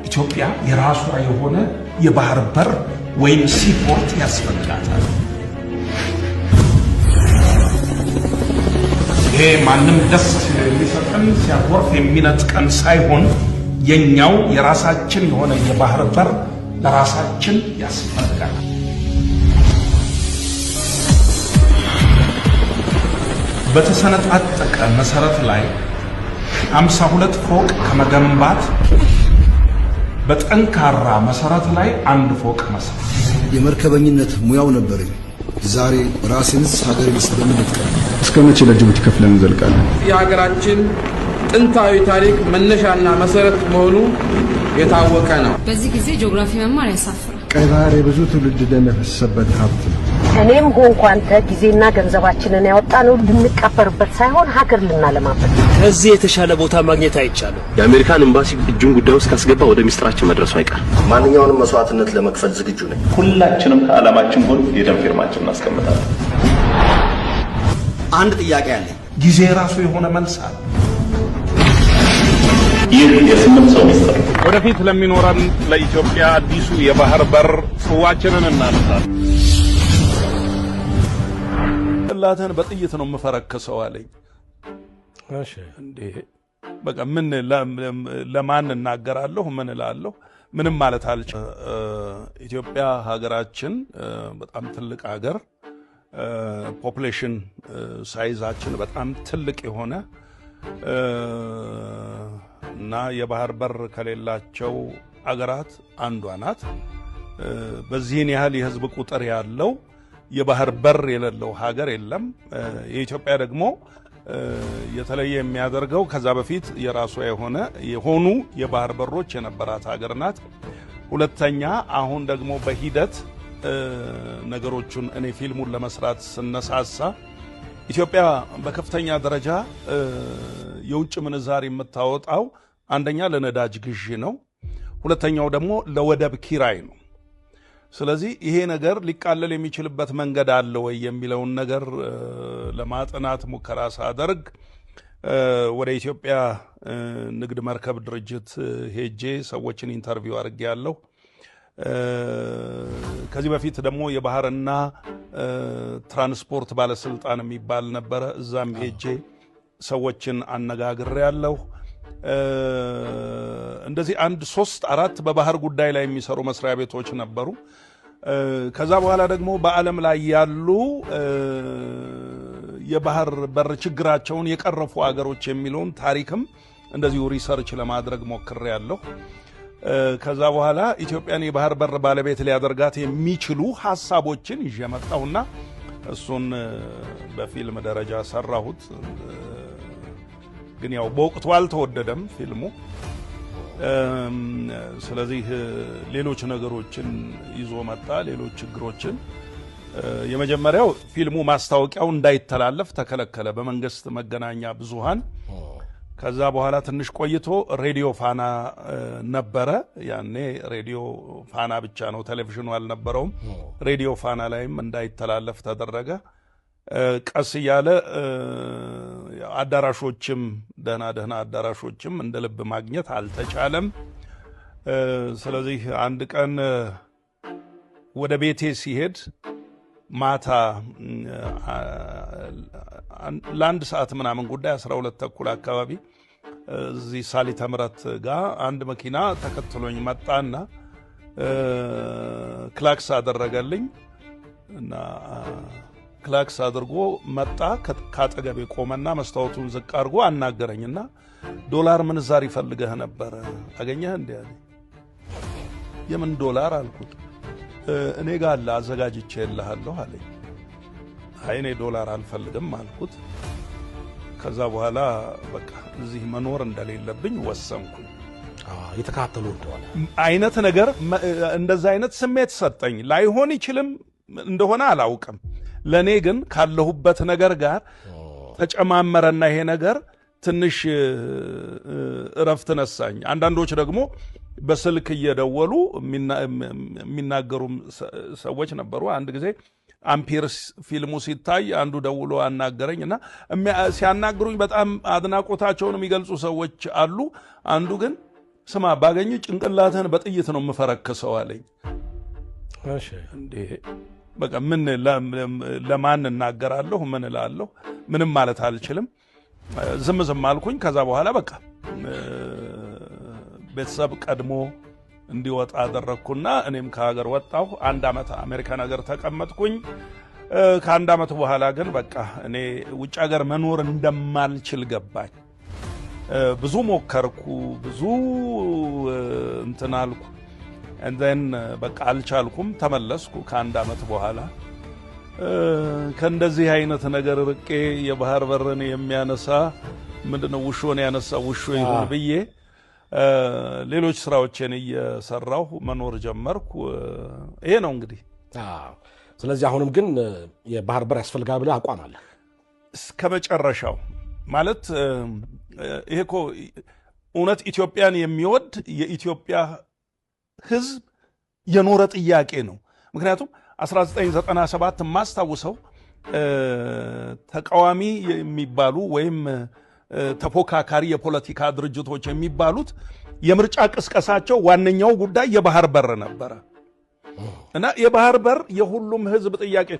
ኢትዮጵያ የራሷ የሆነ የባህር በር ወይም ሲፖርት ያስፈልጋታል። ይሄ ማንም ደስ የሚሰጠን ሲያጎርፍ የሚነጥቀን ሳይሆን የኛው የራሳችን የሆነ የባህር በር ለራሳችን ያስፈልጋል። በተሰነጣጠቀ መሰረት ላይ 52 ፎቅ ከመገንባት በጠንካራ መሰረት ላይ አንድ ፎቅ መስራት የመርከበኝነት ሙያው ነበረኝ። ዛሬ ራሴንስ ሀገሬንስ በምንጥቀም እስከ መቼ ለጅቡቲ ከፍለን እንዘልቃለን? የሀገራችን ጥንታዊ ታሪክ መነሻና መሰረት መሆኑ የታወቀ ነው። በዚህ ጊዜ ጂኦግራፊ መማር ያሳፍራል። ቀይ ባህር የብዙ ትውልድ ደም የፈሰሰበት ሀብት ነው። እኔም ሆንኩ አንተ ጊዜና ገንዘባችንን ያወጣነው ልንቀበርበት ሳይሆን ሀገር ልናለማበት። ከዚህ የተሻለ ቦታ ማግኘት አይቻልም። የአሜሪካን ኤምባሲ እጁን ጉዳዩ ውስጥ ካስገባ ወደ ሚስጥራችን መድረሱ አይቀር። ማንኛውንም መስዋዕትነት ለመክፈል ዝግጁ ነኝ። ሁላችንም ከዓላማችን ጎን የደም ፊርማችን እናስቀምጣለን። አንድ ጥያቄ አለ። ጊዜ ራሱ የሆነ መልስ አለ። ይህ የስምንት ሰው ሚስጥር ወደፊት ለሚኖረን ለኢትዮጵያ አዲሱ የባህር በር ጽዋችንን እናነሳለን። ላተን በጥይት ነው የምፈረክሰው አለኝ። እሺ እንዴ በቃ ምን ለማን እናገራለሁ? ምን እላለሁ? ምንም ማለት አልችልም። ኢትዮጵያ ሀገራችን በጣም ትልቅ ሀገር፣ ፖፑሌሽን ሳይዛችን በጣም ትልቅ የሆነ እና የባህር በር ከሌላቸው አገራት አንዷ ናት። በዚህን ያህል የህዝብ ቁጥር ያለው የባህር በር የሌለው ሀገር የለም። የኢትዮጵያ ደግሞ የተለየ የሚያደርገው ከዛ በፊት የራሷ የሆኑ የባህር በሮች የነበራት ሀገር ናት። ሁለተኛ አሁን ደግሞ በሂደት ነገሮቹን እኔ ፊልሙን ለመስራት ስነሳሳ ኢትዮጵያ በከፍተኛ ደረጃ የውጭ ምንዛሪ የምታወጣው አንደኛ ለነዳጅ ግዢ ነው፣ ሁለተኛው ደግሞ ለወደብ ኪራይ ነው። ስለዚህ ይሄ ነገር ሊቃለል የሚችልበት መንገድ አለ ወይ የሚለውን ነገር ለማጥናት ሙከራ ሳደርግ ወደ ኢትዮጵያ ንግድ መርከብ ድርጅት ሄጄ ሰዎችን ኢንተርቪው አድርጌያለሁ። ከዚህ በፊት ደግሞ የባህርና ትራንስፖርት ባለስልጣን የሚባል ነበረ። እዛም ሄጄ ሰዎችን አነጋግሬያለሁ። እንደዚህ 1 3 4 በባህር ጉዳይ ላይ የሚሰሩ መስሪያ ቤቶች ነበሩ። ከዛ በኋላ ደግሞ በዓለም ላይ ያሉ የባህር በር ችግራቸውን የቀረፉ አገሮች የሚለውን ታሪክም እንደዚሁ ሪሰርች ለማድረግ ሞክሬያለሁ። ከዛ በኋላ ኢትዮጵያን የባህር በር ባለቤት ሊያደርጋት የሚችሉ ሐሳቦችን ይዤ መጣሁና እሱን በፊልም ደረጃ ሰራሁት። ግን ያው በወቅቱ አልተወደደም ፊልሙ። ስለዚህ ሌሎች ነገሮችን ይዞ መጣ፣ ሌሎች ችግሮችን። የመጀመሪያው ፊልሙ ማስታወቂያው እንዳይተላለፍ ተከለከለ በመንግስት መገናኛ ብዙሃን። ከዛ በኋላ ትንሽ ቆይቶ ሬዲዮ ፋና ነበረ። ያኔ ሬዲዮ ፋና ብቻ ነው፣ ቴሌቪዥኑ አልነበረውም። ሬዲዮ ፋና ላይም እንዳይተላለፍ ተደረገ። ቀስ እያለ አዳራሾችም ደህና አዳራሾችም እንደ ልብ ማግኘት አልተቻለም። ስለዚህ አንድ ቀን ወደ ቤቴ ሲሄድ ማታ ለአንድ ሰዓት ምናምን ጉዳይ 12 ተኩል አካባቢ እዚህ ሳሊተ ምሕረት ጋር አንድ መኪና ተከትሎኝ መጣና ክላክስ አደረገልኝ እና ክላክስ አድርጎ መጣ። ካጠገቤ ቆመና መስታወቱን ዝቅ አድርጎ አናገረኝና ዶላር ምንዛሪ ፈልገህ ነበር አገኘህ እንዴ አለኝ። የምን ዶላር አልኩት። እኔ ጋር አለ አዘጋጅቼልሃለሁ አለኝ። አይ እኔ ዶላር አልፈልግም አልኩት። ከዛ በኋላ በቃ እዚህ መኖር እንደሌለብኝ ወሰንኩኝ። የተካተሉ እንደሆነ አይነት ነገር እንደዛ አይነት ስሜት ሰጠኝ። ላይሆን ይችልም እንደሆነ አላውቅም። ለኔ ግን ካለሁበት ነገር ጋር ተጨማመረና ይሄ ነገር ትንሽ እረፍት ነሳኝ። አንዳንዶች ደግሞ በስልክ እየደወሉ የሚናገሩ ሰዎች ነበሩ። አንድ ጊዜ አምፒር ፊልሙ ሲታይ አንዱ ደውሎ አናገረኝና ሲያናግሩኝ በጣም አድናቆታቸውን የሚገልጹ ሰዎች አሉ። አንዱ ግን ስማ ባገኙ ጭንቅላትህን በጥይት ነው የምፈረክሰው አለኝ። እሺ እንዴ በቃ ምን ለማን እናገራለሁ? ምን እላለሁ? ምንም ማለት አልችልም። ዝም አልኩኝ። ከዛ በኋላ በቃ ቤተሰብ ቀድሞ እንዲወጣ አደረኩና እኔም ከሀገር ወጣሁ። 1 ዓመት አሜሪካን ሀገር ተቀመጥኩኝ። ከ1 ዓመት በኋላ ግን በቃ እኔ ውጭ ሀገር መኖር እንደማልችል ገባኝ። ብዙ ሞከርኩ፣ ብዙ እንትን አልኩ። እንደን በቃ አልቻልኩም። ተመለስኩ ከ1 ዓመት በኋላ። ከእንደዚህ አይነት ነገር ርቄ የባህር በርን የሚያነሳ ምንድነው ውሾን ያነሳ ውሾ ይሁን ብዬ ሌሎች ስራዎችን እየሰራሁ መኖር ጀመርኩ። ይሄ ነው እንግዲህ። ስለዚህ አሁንም ግን የባህር በር ያስፈልጋል ብለህ አቋም አለ እስከ መጨረሻው ማለት ይሄ እኮ እውነት ኢትዮጵያን የሚወድ የኢትዮጵያ ህዝብ የኖረ ጥያቄ ነው። ምክንያቱም 1997 ማስታውሰው ተቃዋሚ የሚባሉ ወይም ተፎካካሪ የፖለቲካ ድርጅቶች የሚባሉት የምርጫ ቅስቀሳቸው ዋነኛው ጉዳይ የባህር በር ነበረ እና የባህር በር የሁሉም ህዝብ ጥያቄ።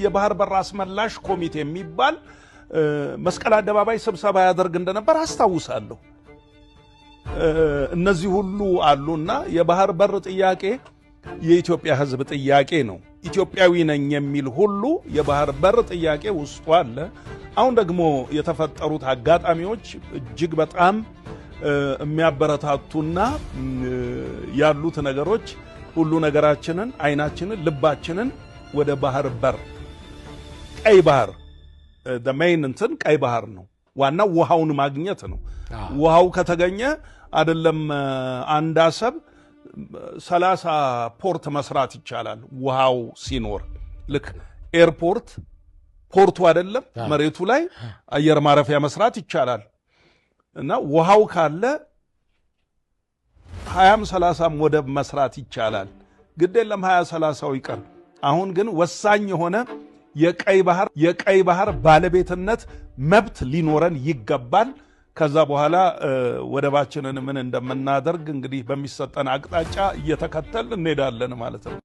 የባህር በር አስመላሽ ኮሚቴ የሚባል መስቀል አደባባይ ስብሰባ ያደርግ እንደነበር አስታውሳለሁ። እነዚህ ሁሉ አሉና የባህር በር ጥያቄ የኢትዮጵያ ህዝብ ጥያቄ ነው። ኢትዮጵያዊ ነኝ የሚል ሁሉ የባህር በር ጥያቄ ውስጡ አለ። አሁን ደግሞ የተፈጠሩት አጋጣሚዎች እጅግ በጣም የሚያበረታቱና ያሉት ነገሮች ሁሉ ነገራችንን፣ አይናችንን፣ ልባችንን ወደ ባህር በር ቀይ ባህር ደሜን እንትን ቀይ ባህር ነው ዋናው። ውሃውን ማግኘት ነው። ውሃው ከተገኘ አይደለም አንድ አሰብ 30 ፖርት መስራት ይቻላል። ውሃው ሲኖር ልክ ኤርፖርት ፖርቱ አይደለም መሬቱ ላይ አየር ማረፊያ መስራት ይቻላል። እና ውሃው ካለ 20-30 ወደብ መስራት ይቻላል። ግድ የለም 20-30 ይቀር። አሁን ግን ወሳኝ የሆነ የቀይ ባህር ባለቤትነት መብት ሊኖረን ይገባል። ከዛ በኋላ ወደባችንን ምን እንደምናደርግ እንግዲህ በሚሰጠን አቅጣጫ እየተከተል እንሄዳለን ማለት ነው።